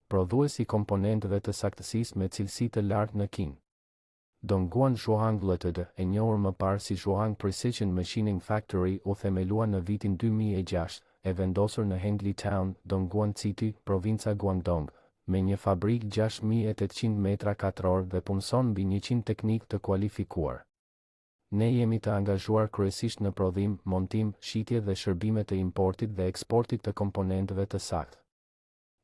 prodhues i komponentëve të saktësisë me cilësi të lartë në Kinë. Dongguan Zhuohang Ltd, e njohur më parë si Zhuohang Precision Machining Factory, u themelua në vitin 2006, e vendosur në Hengli Town, Dongguan City, Provinca Guangdong, me një fabrikë 6.800 metra katrorë dhe punëson mbi 100 teknikë të kualifikuar. Ne jemi të angazhuar kryesisht në prodhim, montim, shitje dhe shërbime të importit dhe eksportit të komponentëve të saktë.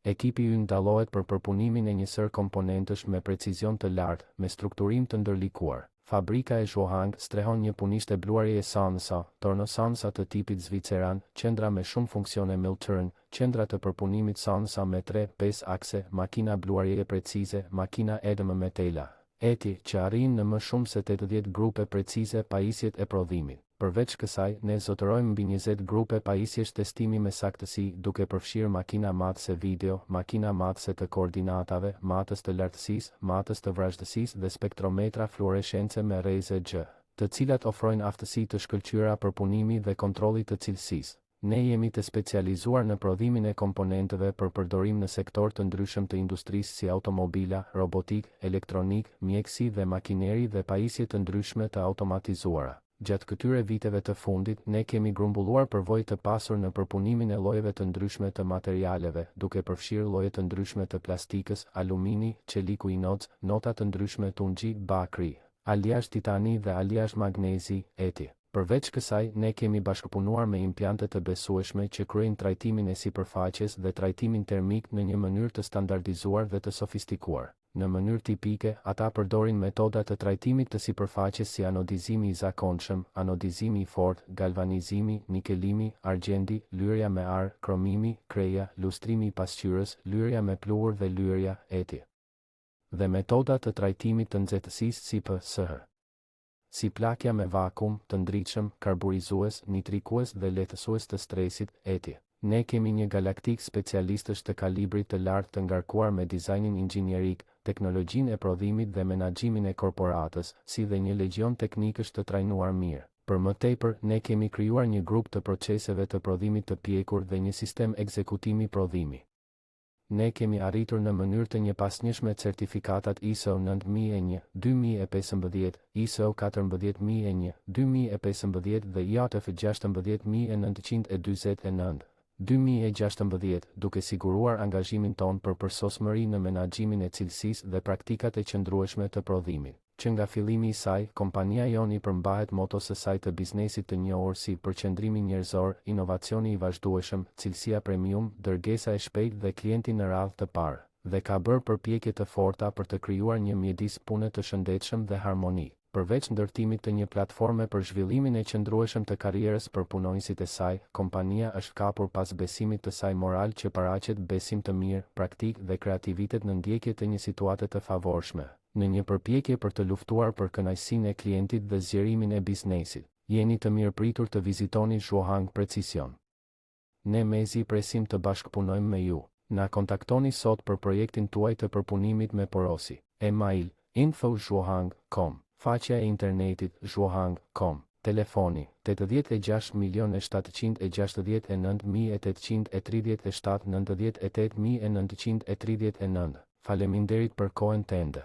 Ekipi ynë dallohet për përpunimin e njësër komponentësh me precizion të lartë, me strukturim të ndërlikuar. Fabrika e Zhuohang strehon një punishte bluarjeje CNC, torno-CNC të tipit zviceran, qendra me shumë funksione multurn, qendra të përpunimit CNC me 3-5 akse, makina bluarjeje precize, makina edmë me tela, që arrin në më shumë se 80 grupe precize pajisjet e prodhimit. Përveç kësaj, ne zotërojmë mbi 20 grupe pajisjesh testimi me saktësi, duke përfshirë makina matëse video, makina matëse të koordinatave, matës të lartësisë, matës të vrazhdësisë dhe spektrometra fluoreshence me rreze G, të cilat ofrojnë aftësi të shkëlqyera përpunimi dhe kontrolli të cilësisë. Ne jemi të specializuar në prodhimin e komponentëve për përdorim në sektor të ndryshëm të industrisë si automobila, robotik, elektronik, mjekësi dhe makineri dhe pajisje të ndryshme të automatizuara. Gjatë këtyre viteve të fundit, ne kemi grumbulluar përvojë të pasur në përpunimin e llojeve të ndryshme të materialeve, duke përfshirë lloje të ndryshme të plastikës, alumini, çeliku inox, nota të ndryshme tungji, bakri, aliazh titani dhe aliazh magnezi, Përveç kësaj, ne kemi bashkëpunuar me implante të besueshme që kryejnë trajtimin e sipërfaqes dhe trajtimin termik në një mënyrë të standardizuar dhe të sofistikuar. Në mënyrë tipike, ata përdorin metoda të trajtimit të sipërfaqes si anodizimi i zakonshëm, anodizimi i fortë, galvanizimi, nikelimi, argjendi, lyerja me ar, kromimi, kreja, lustrimi i pasqyrës, lyerja me pluhur dhe lyerja, Dhe metoda të trajtimit të nxehtësisë si PS. Si plakja me vakum, të ndritshëm, karburizues, nitrikues dhe lehtësues të stresit, Ne kemi një galaktik specialistësh të kalibrit të lartë të ngarkuar me dizajnin inxhinierik, teknologjinë e prodhimit dhe menaxhimin e korporatës, si dhe një legjion teknikësh të trajnuar mirë. Për më tepër, ne kemi krijuar një grup të proceseve të prodhimit të pjekur dhe një sistem ekzekutimi prodhimi. Ne kemi arritur në mënyrë të njëpasnjëshme certifikatat ISO 9001, 2015, ISO 14001, 2015 dhe IATF 16929, 2016, duke siguruar angazhimin ton për përsosmëri në menaxhimin e cilësisë dhe praktikat e qëndrueshme të prodhimit. Që nga fillimi i saj, kompania joni përmbahet motos së saj të biznesit të njohur si përqendrimi njerëzor, inovacioni i vazhdueshëm, cilësia premium, dërgesa e shpejtë dhe klienti në radhë të parë, dhe ka bërë përpjekje të forta për të krijuar një mjedis pune të shëndetshëm dhe harmoni. Përveç ndërtimit të një platforme për zhvillimin e qëndrueshëm të karrierës për punonjësit e saj, kompania është kapur pas besimit të saj moral që paraqet besim të mirë, praktik dhe kreativitet në ndjekje të një situate të favorshme, në një përpjekje për të luftuar për kënaqësinë e klientit dhe zgjerimin e biznesit. Jeni të mirëpritur të vizitoni Zhuohang Precision. Ne mezi presim të bashkëpunojmë me ju. Na kontaktoni sot për projektin tuaj të përpunimit me porosi. Email: info@zhuohang.com. Faqja e internetit zhuohang.com. Telefoni: 86.769.837 98.939. Faleminderit për kohën tënde.